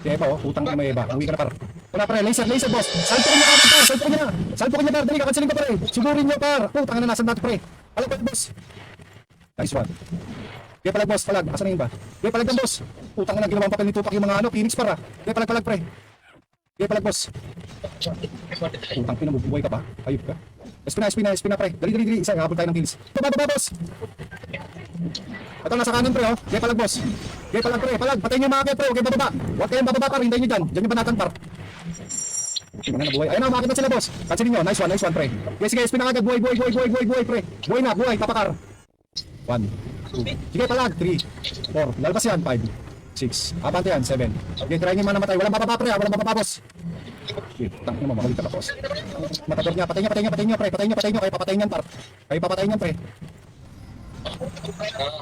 Kaya pa, oh, utang ka na may iba. Uwi ka na par. Wala par, laser, boss. Salpo ko niya par, salpo ko niya. Salpo ko niya par, dali ka, cancelin ko par. Sugurin niyo par. Utang na nasa natin par. Palag boss. Nice one. Kaya palag boss, palag. Asan na yun ba? Kaya palag ng boss. Utang na ginawang papel ni Tupac yung mga ano, Phoenix para. Kaya palag pre. Kaya palag boss. Utang pinabubuhay ka pa. Ayup ka. SP na pre. Dali. Isa, habol tayo ng kills. Baba boss. Ito nasa kanan pre oh. Kaya palag boss. Kaya palag pre, palag. Patayin niyo yung mga kaya pre. Okay, bababa. Huwag kayong bababa par. Hintayin niyo dyan. Dyan yung banatan par. Ano na buhay. Ayun na, umakit na sila boss. Cancelin nyo. Nice one pre. Okay, sige, SP na agad. Buhay pre. Buhay na, papakar. 1, 2. Sige, palag. 3, 4. Lalabas yan. 5, 6. Abante yan. 7. Okay, try nyo namatay. Walang bababa pre. Walang bababa boss. Okay, tangin mo, makalit ka pa boss. Matador niya. Patay niya pre. Patay niyo. Kayo papatayin yan par. Kayo papatayin yan pre.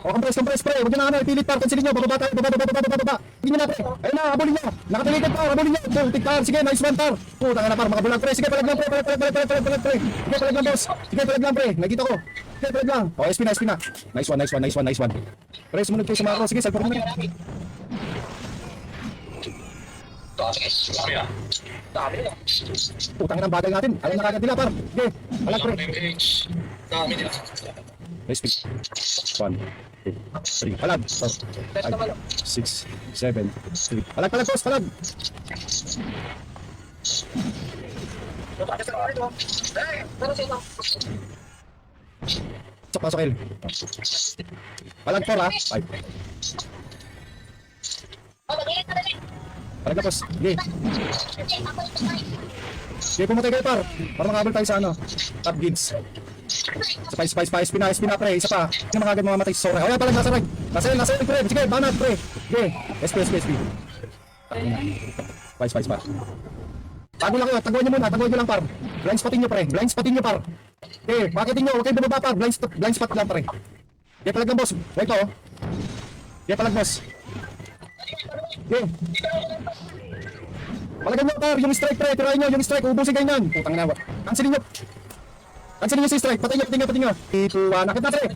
O, compress pre. Huwag nyo na ano, ipilit par. Cancelin nyo. Bababa tayo. Baba. Hindi nyo na pre. Ayun na, abulin nyo. Nakatalikad par. Abulin nyo. Putik par. Sige, nice one par. Puta ka na par. Makabulag pre. Sige, palag lang pre. Sige, palag lang boss. Sige, palag lang pre. Nakita ko. Sige, palag lang. O, SP na. Nice one. Pre, sumunod kayo sa mga cross. Sige, salpo ko na. Putang ng bagay natin. Alam na kagad nila par. Sige, palag pre. Nice pick. 1, 2, 3. Palag. 5, 6, 7, 3. Palag boss, palag. Pasok L. Palag 4 ha. 5. Palag na boss. Sige. Sige, pumatay kayo par. Para makabal tayo sa ano. Top gigs. Spice na pre. Isa pa. Hindi makagad mamamatay sa Sora. O yan palag nasa right. Nasa right pre. Sige, banat pre. Sige. SP. Spice pa. Tago lang kayo. Taguan nyo lang par. Blind spotting nyo par. Okay, pakitin nyo. Huwag kayong bumaba par. Blind spot lang pre. Okay, palag ng boss. Right o. Okay, palag boss. Okay. Palagan nyo par. Yung strike pre. Tirahin nyo. Yung strike. Ubusin kayo nan. Putang na. Cancelin nyo si strike. Patay nyo. Ito, nakit na pre.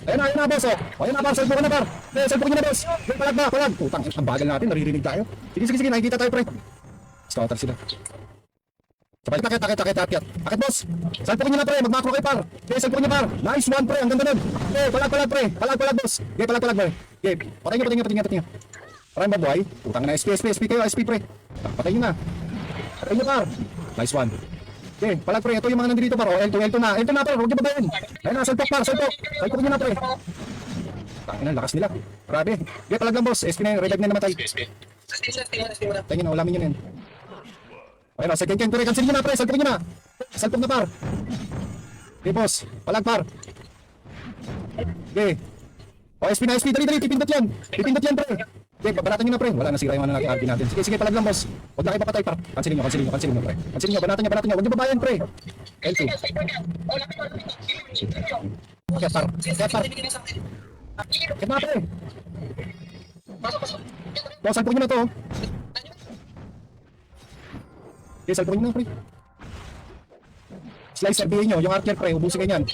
Ayun na boss oh. Ayun na par. Salpo ko na par. Salpo ko nyo na boss. Palag. Putang. Ang bagal natin. Naririnig tayo. Sige. Nakikita tayo pre. Scouter sila. Sabay, takit. Akit boss. Salpo ko nyo na pre. Magmakro kayo par. Salpo ko nyo par. Nice one pre. Ang ganda nun. Palag pre. Palag boss. Palag pre. Patay nyo. Parang babuhay. Putang na. SP kayo. SP pre. Patay nyo na. Patay nyo par. Nice one. Okay, palag pre, ito yung mga nandito par. O, L2 na par, huwag nyo babayan. Ayun na, salpok par. Salpok nyo na pre. Takinan, lakas nila. Grabe. Okay, palag lang boss. SP na yun, revive na namatay. Tingin na, ulamin yun yun. Ayun na, second pre, cancel nyo na pre. Salpok nyo na. Salpok na par. Okay boss, palag par. Okay. O, SP na, dali, pipindot yan pre. Okay, babalatan nyo na pre. Wala, nasira yung ano natin, RP natin. Sige, palag lang boss. Huwag na kayo papatay par. Cancelin nyo pre. Cancelin nyo, banatan nyo. Huwag nyo babayan pre. L2. Kaya par. Kaya na pre. Boss, salpok nyo na to. Okay, salpok nyo na pre. Slicer, bihin nyo. Yung archer pre, ubusin kayo yan.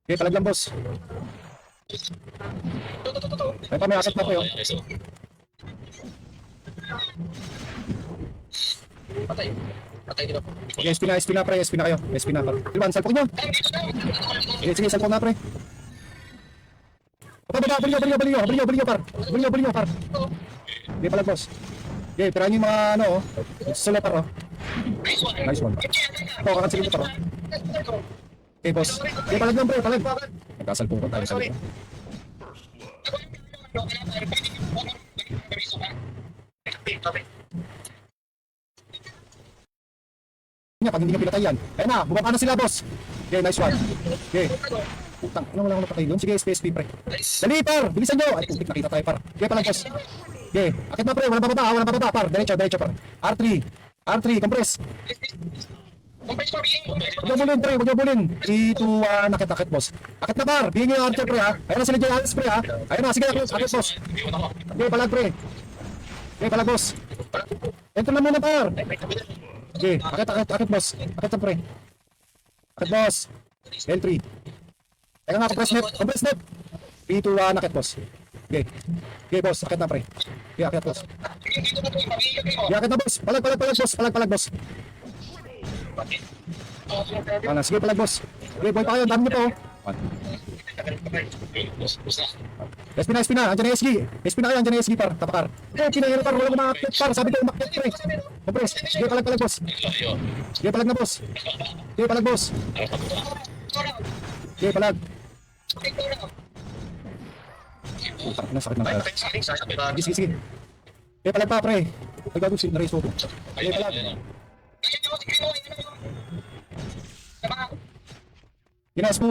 Okay, palag lang boss. Ay pa may akit na po yun. Patay dito. Okay, SP na pre, SP na kayo. SP na par. Ilan, salpok nyo. Sige, salpok na pre. Bali nyo par. Bali nyo par. Okay, palag boss. Okay, tirahan nyo yung mga ano oh. Solo par oh. Nice one. Ito, kakansilin ko par oh. Okay boss. Okay, palag lang pre, palag. Nagkasalpong ko tayo sa lito. Pag hindi nyo pinatay yan. Ayun na, bumaba na sila boss. Okay, nice one. Okay. Putang, ano wala akong napatay doon? Sige, SP pre. Dali par, bilisan nyo. Ay, putik, nakita tayo par. Okay, palag boss. Okay, akit na pre, walang bababa par. Diretso par. R3, compress. Huwag nyo bulin. 3, 2, 1, akit boss. Akit na par, bigyan nyo yung archer pre ha. Ayun na sila J. Alice pre ha. Ayun na, sige, akit boss. Okay, palag pre. Okay, palag boss. Enter na muna par. Okay, akit boss. Akit na pre. Akit boss. L3. Teka nga, compress net. 3, 2, 1, akit boss. Okay. Okay, boss. Akit na, pre. Okay, akit, boss. Okay, akit na, boss. Palag, boss. Palag, boss. Sige, palag, boss. Okay, boy pa kayo. Dami niyo pa, oh. SP na. Andiyan na SG. SP na kayo, andiyan na SG, par. Tapakar. Pinahira, par. Wala kumakit, par. Sabi ko, umakit, pre. Compress. Sige, palag, boss. Sige, palag na, boss. Sige, palag, boss. Sige, palag. Parang nasakit ng kaya. Sige. Eh, palag pa, pre. Nagbago si Nareso ko. Eh, palag. Ginas mo,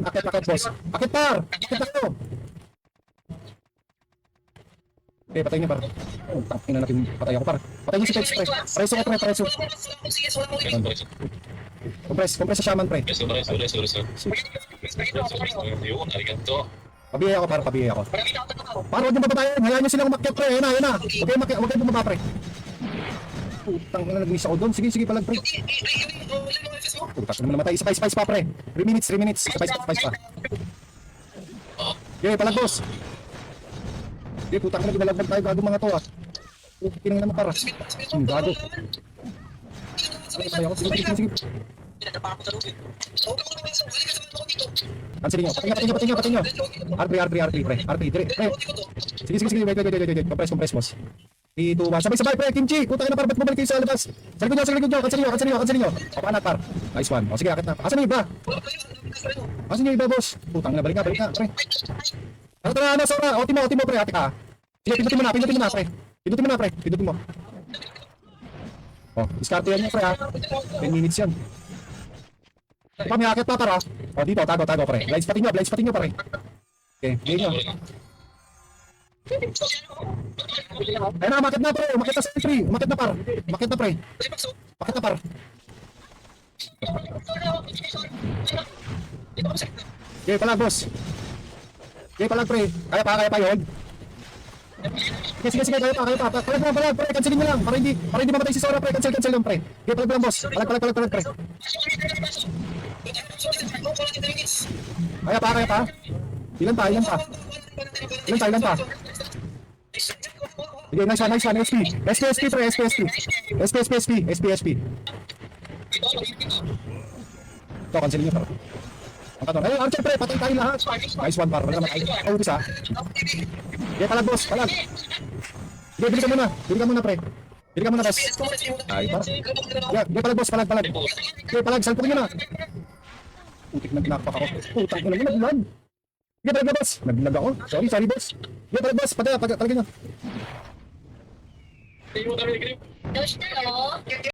akit, boss. Akit, par. Akit na ko. Eh, patayin niya, par. Tangin na natin. Patay ako, par. Patayin niyo si Tex, pre. Pareso ko, pre. Pareso. Compress sa shaman, pre. Pabiyay ako, par. Pabiyay ako. Par, huwag niyo babatayin. Hayaan niyo silang umakyat, pre. Ayun na. Huwag kayo bumaba, pre. Putang na, nag-miss ako doon. Sige, palag, pre. Putang na namatay. Spice pa, pre. 3 minutes. Spice pa. Okay, palag, boss. Okay, putang na, ginalaglag tayo. Gago mga to, ah. Kinang naman, para. Gago. Sige. Cancel nyo. Pating nyo. R3, pre. Sige. Wait. Compress, boss. 3, 2, 1. Sabay, pre. Kimchi. Putang na, par. Ba't bumalik kayo sa labas? Sa likod nyo. Cancel nyo. Papanat, par. Nice one. O, sige, akit na. Asan yung iba? Asan yung iba, boss? Putang na, balik na, pre. Tara, Sora. O, timo, pre. Ate ka. Sige, pindutin mo na, pre. Pindutin mo. O, diskarte yan nyo, pre, ha. 10 minutes yan. Di pa may akit pa, para. O, dito, tago, pre. Blind spotting nyo, pare. Okay, game nyo. Ayun na, umakit na, pre. Umakit na sa 3. Umakit na, par. Umakit na, pre. Okay, palag, boss. Okay, palag, pre. Kaya pa yun. Sige, kaya pa. Palag, pre. Cancelin nyo lang. Para hindi mamatay si Sora, pre. Cancel lang, pre. Okay, palag lang, boss. Palag, pre. Kaya pa. Ilan pa? Okay, nice one. SP, pre. SP. Ito, cancelin nyo, par. Ang katon. Ay, Archer, pre. Patay tayo lahat. Nice one, par. Wala naman tayo. Paubis, ha. Okay, palag, boss. Palag. Okay, bili ka muna, pre. Boss. Ay, par. Okay, palag, boss. Palag. Okay, palag. Salpukin nyo na. Putik na ginakpak ako. Putang ko naman, naglag. Okay, palag na, boss. Naglag ako. Sorry, boss. Okay, palag, boss. Patay, palagin nyo.